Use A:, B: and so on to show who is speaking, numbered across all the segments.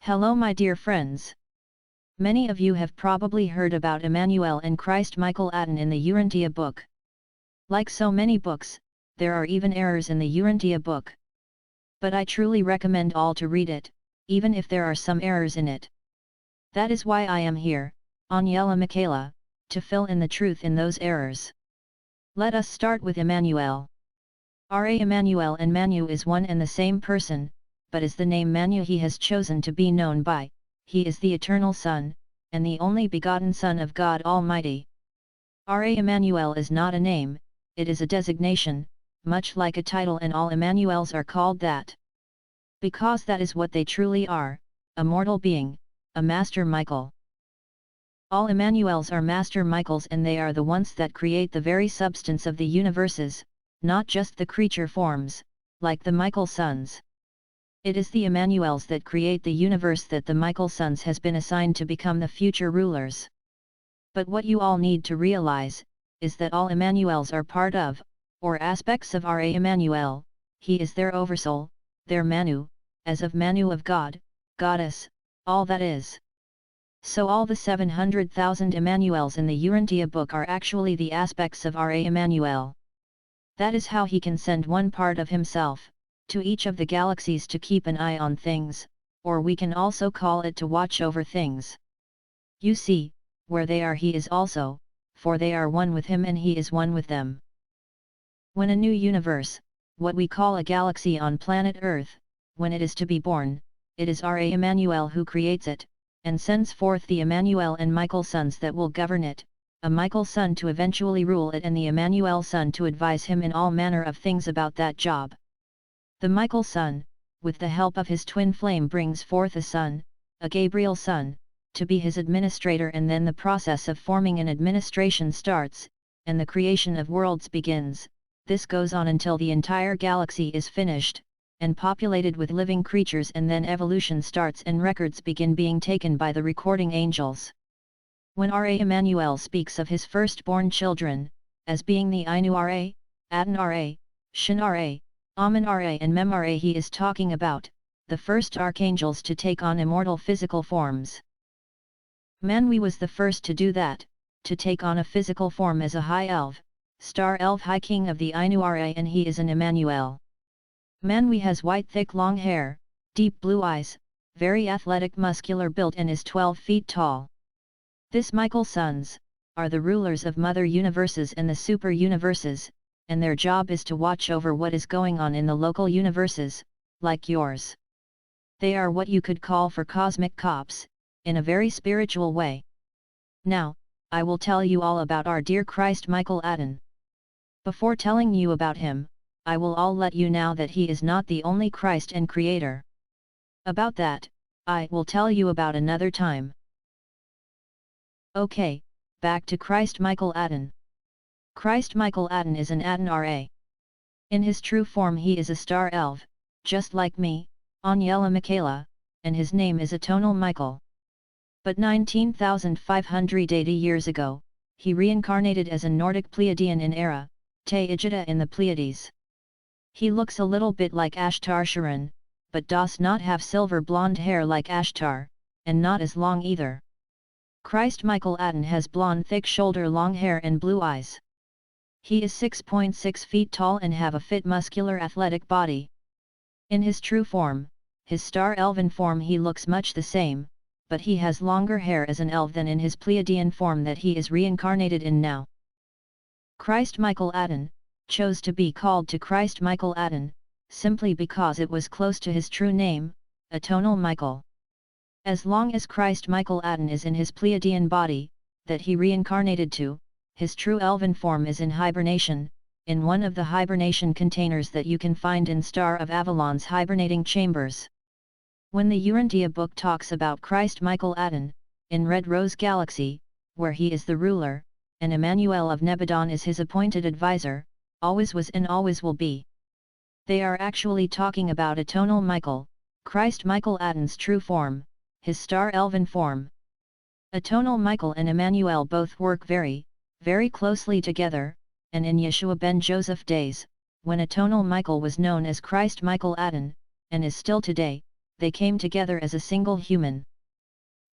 A: Hello my dear friends. Many of you have probably heard about Immanuel and Christ Michael Aton in the Urantia book. Like so many books, there are even errors in the Urantia book. But I truly recommend all to read it, even if there are some errors in it. That is why I am here, Aniela Michaela, to fill in the truth in those errors. Let us start with Immanuel. Immanuel and Manu is one and the same person, but is the name Manu he has chosen to be known by. He is the eternal Son, and the only begotten Son of God Almighty. Immanuel is not a name, it is a designation, much like a title, and all Immanuels are called that. Because that is what they truly are, a mortal being, a Master Michael. All Immanuels are Master Michaels, and they are the ones that create the very substance of the universes, not just the creature forms, like the Michael sons. It is the Immanuels that create the universe that the Michael sons has been assigned to become the future rulers. But what you all need to realize, is that all Immanuels are part of, or aspects of Immanuel. He is their oversoul, their Manu, as of Manu of God, Goddess, all that is. So all the 700,000 Immanuels in the Urantia book are actually the aspects of Immanuel. That is how he can send one part of himself to each of the galaxies to keep an eye on things, or we can also call it to watch over things. You see, where they are he is also, for they are one with him and he is one with them. When a new universe, what we call a galaxy on planet Earth, when it is to be born, it is Immanuel who creates it, and sends forth the Immanuel and Michael sons that will govern it, a Michael son to eventually rule it and the Immanuel son to advise him in all manner of things about that job. The Michael son, with the help of his twin flame, brings forth a son, a Gabriel son, to be his administrator, and then the process of forming an administration starts, and the creation of worlds begins. This goes on until the entire galaxy is finished, and populated with living creatures, and then evolution starts and records begin being taken by the recording angels. When Immanuel speaks of his firstborn children, as being the Ainu-Ra, Aton-Ra, Shin-Ra, Amun-Ra and Mem-Ra, he is talking about the first archangels to take on immortal physical forms. Manwi was the first to do that, to take on a physical form as a high elf, star elf high king of the Ainu-Ra, and he is an Immanuel. Manwi has white thick long hair, deep blue eyes, very athletic muscular build, and is 12 feet tall. This Michael sons are the rulers of mother universes and the super universes, and their job is to watch over what is going on in the local universes, like yours. They are what you could call for cosmic cops, in a very spiritual way. Now, I will tell you all about our dear Christ Michael Aton. Before telling you about him, I will all let you know that he is not the only Christ and Creator. About that, I will tell you about another time. Okay, back to Christ Michael Aton. Christ Michael Aton is an Aton-Ra. In his true form he is a star elf, just like me, Aniela Michaela, and his name is Atonal Michael. But 19,580 years ago, he reincarnated as a Nordic Pleiadian in Era, Te Igita in the Pleiades. He looks a little bit like Ashtar Sharan, but does not have silver blonde hair like Ashtar, and not as long either. Christ Michael Aton has blonde thick shoulder long hair and blue eyes. He is 6.6 feet tall and have a fit muscular athletic body. In his true form, his star elven form, he looks much the same, but he has longer hair as an elf than in his Pleiadian form that he is reincarnated in now. Christ Michael Aton chose to be called to Christ Michael Aton, simply because it was close to his true name, Atonal Michael. As long as Christ Michael Aton is in his Pleiadian body, that he reincarnated to, his true elven form is in hibernation, in one of the hibernation containers that you can find in Star of Avalon's hibernating chambers. When the Urantia book talks about Christ Michael Aton, in Red Rose Galaxy, where he is the ruler, and Immanuel of Nebadon is his appointed advisor, always was and always will be. They are actually talking about Atonal Michael, Christ Michael Aton's true form, his star elven form. Atonal Michael and Immanuel both work very closely together, and in Yeshua ben Joseph days, when Atonal Michael was known as Christ Michael Aton, and is still today, they came together as a single human.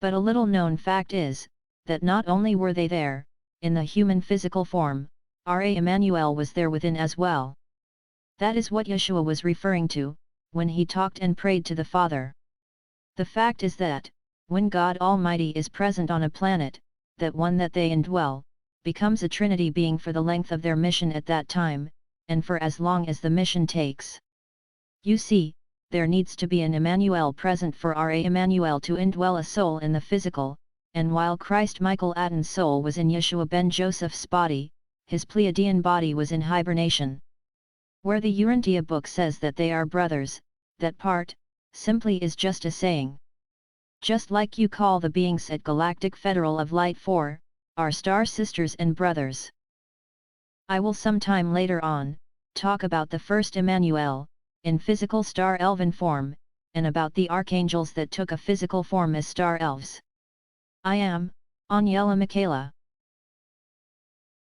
A: But a little known fact is, that not only were they there, in the human physical form, Ra Immanuel was there within as well. That is what Yeshua was referring to, when he talked and prayed to the Father. The fact is that, when God Almighty is present on a planet, that one that they indwell, becomes a Trinity being for the length of their mission at that time, and for as long as the mission takes. You see, there needs to be an Immanuel present for Ra Immanuel to indwell a soul in the physical, and while Christ Michael Aton's soul was in Yeshua ben Joseph's body, his Pleiadian body was in hibernation. Where the Urantia book says that they are brothers, that part, simply is just a saying. Just like you call the beings at Galactic Federal of Light 4, our star sisters and brothers. I will sometime later on, talk about the first Immanuel, in physical star elven form, and about the archangels that took a physical form as star elves. I am, Aniela Michaela.